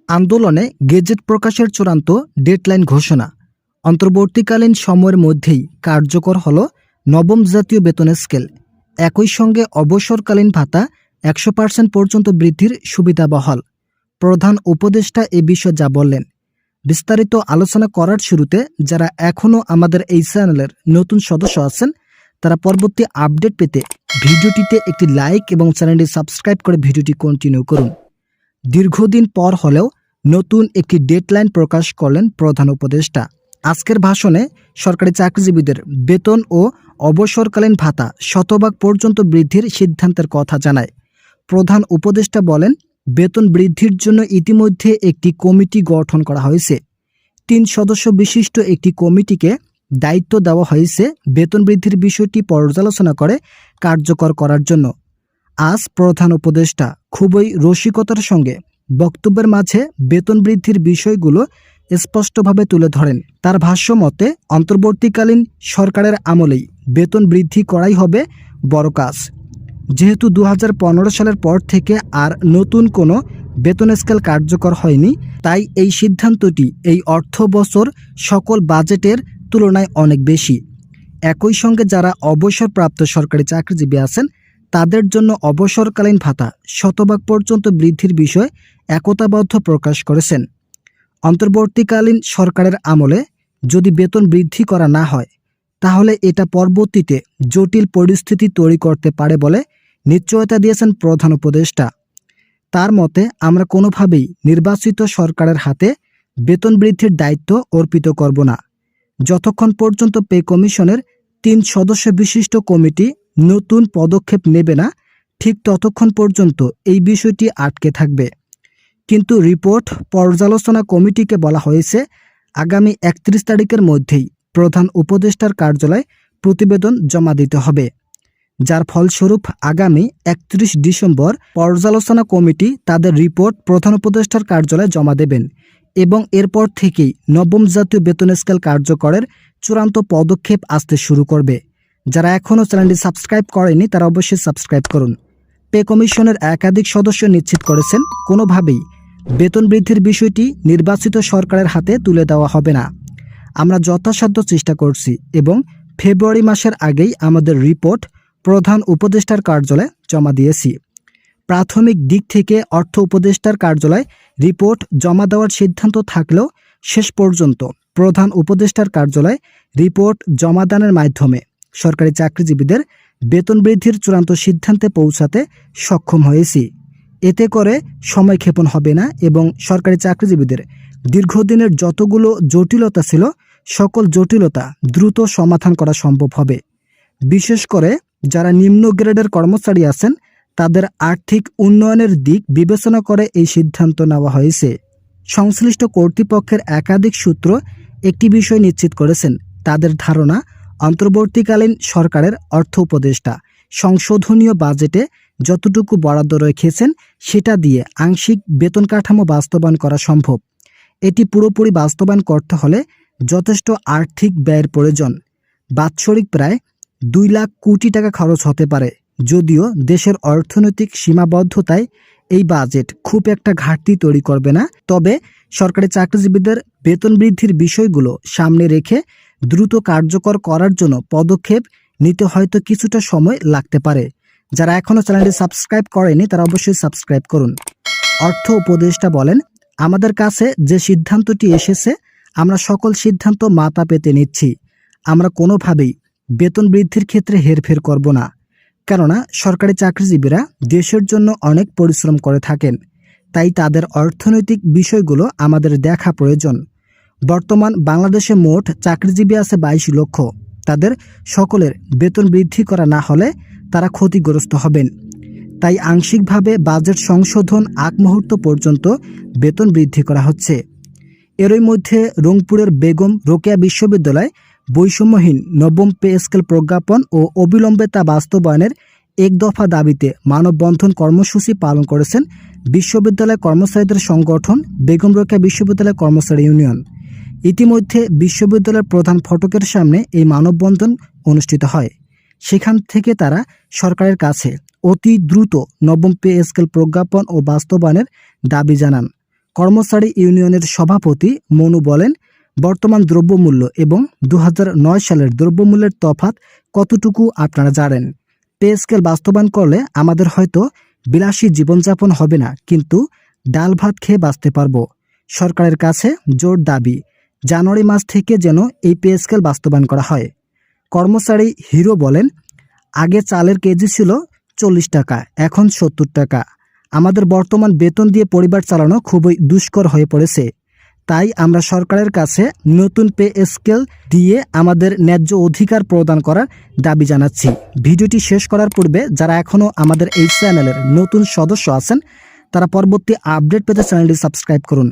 আন্দোলনে গেজেট প্রকাশের চূড়ান্ত ডেডলাইন ঘোষণা। অন্তর্বর্তীকালীন সময়ের মধ্যেই কার্যকর হল নবম জাতীয় বেতন স্কেল। একই সঙ্গে অবসরকালীন ভাতা 100% পর্যন্ত বৃদ্ধির সুবিধা বহাল। প্রধান উপদেষ্টা এ বিষয়ে যা বললেন, বিস্তারিত আলোচনা করার শুরুতে যারা এখনও আমাদের এই চ্যানেলের নতুন সদস্য আছেন তারা পরবর্তী আপডেট পেতে ভিডিওটিতে একটি লাইক এবং চ্যানেলটি সাবস্ক্রাইব করে ভিডিওটি কন্টিনিউ করুন। দীর্ঘদিন পর হলেও নতুন একটি ডেডলাইন প্রকাশ করলেন প্রধান উপদেষ্টা। আজকের ভাষণে সরকারি চাকরিজীবীদের বেতন ও অবসরকালীন ভাতা 100% পর্যন্ত বৃদ্ধির সিদ্ধান্তের কথা জানায়। প্রধান উপদেষ্টা বলেন, বেতন বৃদ্ধির জন্য ইতিমধ্যে একটি কমিটি গঠন করা হয়েছে। 3 সদস্য বিশিষ্ট একটি কমিটিকে দায়িত্ব দেওয়া হয়েছে বেতন বৃদ্ধির বিষয়টি পর্যালোচনা করে কার্যকর করার জন্য। আজ প্রধান উপদেষ্টা খুবই রসিকতার সঙ্গে বক্তব্যের মাঝে বেতন বৃদ্ধির বিষয়গুলো স্পষ্টভাবে তুলে ধরেন। তার ভাষ্য মতে, অন্তর্বর্তীকালীন সরকারের আমলেই বেতন বৃদ্ধি করাই হবে বড় কাজ। যেহেতু 2015 সালের পর থেকে আর নতুন কোনো বেতন স্কেল কার্যকর হয়নি, তাই এই সিদ্ধান্তটি এই অর্থ বছর সকল বাজেটের তুলনায় অনেক বেশি। একই সঙ্গে যারা অবসরপ্রাপ্ত সরকারি চাকরিজীবী আছেন তাদের জন্য অবসরকালীন ভাতা 100% পর্যন্ত বৃদ্ধির বিষয়ে একতাবদ্ধ প্রকাশ করেছেন। অন্তর্বর্তীকালীন সরকারের আমলে যদি বেতন বৃদ্ধি করা না হয় তাহলে এটা পরবর্তীতে জটিল পরিস্থিতি তৈরি করতে পারে বলে নিশ্চয়তা দিয়েছেন প্রধান উপদেষ্টা। তার মতে, আমরা কোনোভাবেই নির্বাচিত সরকারের হাতে বেতন বৃদ্ধির দায়িত্ব অর্পিত করব না। যতক্ষণ পর্যন্ত পে কমিশনের 3 সদস্য বিশিষ্ট কমিটি নতুন পদক্ষেপ নেবে না, ঠিক ততক্ষণ পর্যন্ত এই বিষয়টি আটকে থাকবে। কিন্তু রিপোর্ট পর্যালোচনা কমিটিকে বলা হয়েছে আগামী 31 তারিখের মধ্যেই প্রধান উপদেষ্টার কার্যালয়ে প্রতিবেদন জমা দিতে হবে, যার ফলস্বরূপ আগামী 31 ডিসেম্বর পর্যালোচনা কমিটি তাদের রিপোর্ট প্রধান উপদেষ্টার কার্যালয়ে জমা দেবেন এবং এরপর থেকেই নবম জাতীয় বেতন স্কেল কার্যকরের চূড়ান্ত পদক্ষেপ আসতে শুরু করবে। যারা এখনও চ্যানেলটি সাবস্ক্রাইব করেনি তারা অবশ্যই সাবস্ক্রাইব করুন। পে কমিশনের একাধিক সদস্য নিশ্চিত করেছেন কোনোভাবেই বেতন বৃদ্ধির বিষয়টি নির্বাচিত সরকারের হাতে তুলে দেওয়া হবে না। আমরা যথাসাধ্য চেষ্টা করছি এবং ফেব্রুয়ারি মাসের আগেই আমাদের রিপোর্ট প্রধান উপদেষ্টার কার্যালয়ে জমা দিয়েছি। প্রাথমিক দিক থেকে অর্থ উপদেষ্টার কার্যালয়ে রিপোর্ট জমা দেওয়ার সিদ্ধান্ত থাকলেও শেষ পর্যন্ত প্রধান উপদেষ্টার কার্যালয়ে রিপোর্ট জমাদানের মাধ্যমে সরকারি চাকরিজীবীদের বেতন বৃদ্ধির চূড়ান্ত সিদ্ধান্তে পৌঁছাতে সক্ষম হয়েছি। এতে করে সময় ক্ষেপণ হবে না এবং সরকারি চাকরিজীবীদের দীর্ঘদিনের যতগুলো জটিলতা ছিল সকল জটিলতা দ্রুত সমাধান করা সম্ভব হবে। বিশেষ করে যারা নিম্ন গ্রেডের কর্মচারী আছেন তাদের আর্থিক উন্নয়নের দিক বিবেচনা করে এই সিদ্ধান্ত নেওয়া হয়েছে। সংশ্লিষ্ট কর্তৃপক্ষের একাধিক সূত্র একটি বিষয় নিশ্চিত করেছেন, তাদের ধারণা অন্তর্বর্তীকালীন সরকারের অর্থ উপদেষ্টা সংশোধনীয় বাজেটে যতটুকু বরাদ্দ রেখেছেন সেটা দিয়ে আংশিক বেতন কাঠামো বাস্তবায়ন করা সম্ভব। এটি পুরোপুরি বাস্তবায়ন করতে হলে যথেষ্ট আর্থিক ব্যয়ের প্রয়োজন। বাৎসরিক প্রায় 2 লাখ কোটি টাকা খরচ হতে পারে। যদিও দেশের অর্থনৈতিক সীমাবদ্ধতায় এই বাজেট খুব একটা ঘাটতি তৈরি করবে না, তবে সরকারি চাকরিজীবীদের বেতন বৃদ্ধির বিষয়গুলো সামনে রেখে দ্রুত কার্যকর করার জন্য পদক্ষেপ নিতে হয়তো কিছুটা সময় লাগতে পারে। যারা এখনও চ্যানেলটি সাবস্ক্রাইব করেনি তারা অবশ্যই সাবস্ক্রাইব করুন। অর্থ উপদেষ্টা বলেন, আমাদের কাছে যে সিদ্ধান্তটি এসেছে আমরা সকল সিদ্ধান্ত মাথা পেতে নিচ্ছি। আমরা কোনোভাবেই বেতন বৃদ্ধির ক্ষেত্রে হেরফের করব না, কেননা সরকারি চাকরিজীবীরা দেশের জন্য অনেক পরিশ্রম করে থাকেন, তাই তাদের অর্থনৈতিক বিষয়গুলো আমাদের দেখা প্রয়োজন। বর্তমান বাংলাদেশে মোট চাকরিজীবী আছে 22 লক্ষ। তাদের সকলের বেতন বৃদ্ধি করা না হলে তারা ক্ষতিগ্রস্ত হবেন। তাই আংশিকভাবে বাজেট সংশোধন আগ মুহূর্ত পর্যন্ত বেতন বৃদ্ধি করা হচ্ছে। এরই মধ্যে রংপুরের বেগম রোকেয়া বিশ্ববিদ্যালয় বৈষম্যহীন নবম পে স্কেল প্রজ্ঞাপন ও অবিলম্বে তা বাস্তবায়নের 1 দফা দাবিতে মানববন্ধন কর্মসূচি পালন করেছেন বিশ্ববিদ্যালয় কর্মচারীদের সংগঠন বেগম রোকেয়া বিশ্ববিদ্যালয় কর্মচারী ইউনিয়ন। ইতিমধ্যে বিশ্ববিদ্যালয়ের প্রধান ফটকের সামনে এই মানববন্ধন অনুষ্ঠিত হয়। সেখান থেকে তারা সরকারের কাছে অতি দ্রুত নবম পে স্কেল প্রজ্ঞাপন ও বাস্তবায়নের দাবি জানান। কর্মচারী ইউনিয়নের সভাপতি মনু বলেন, বর্তমান দ্রব্যমূল্য এবং 2009 সালের দ্রব্যমূল্যের তফাৎ কতটুকু আপনারা জানেন। পে স্কেল বাস্তবায়ন করলে আমাদের হয়তো বিলাসী জীবনযাপন হবে না, কিন্তু ডাল ভাত খেয়ে বাঁচতে পারবো। সরকারের কাছে জোর দাবি, জানুয়ারি মাস থেকে যেন এই পে স্কেল বাস্তবায়ন করা হয়। কর্মচারী হিরো বলেন, আগে চালের কেজি ছিল 40 টাকা, এখন 70 টাকা। আমাদের বর্তমান বেতন দিয়ে পরিবার চালানো খুবই দুষ্কর হয়ে পড়েছে। তাই আমরা সরকারের কাছে নতুন পে স্কেল দিয়ে আমাদের ন্যায্য অধিকার প্রদান করার দাবি জানাচ্ছি। ভিডিওটি শেষ করার পূর্বে যারা এখনও আমাদের এই চ্যানেলের নতুন সদস্য আছেন, তারা পরবর্তী আপডেট পেতে চ্যানেলটি সাবস্ক্রাইব করুন।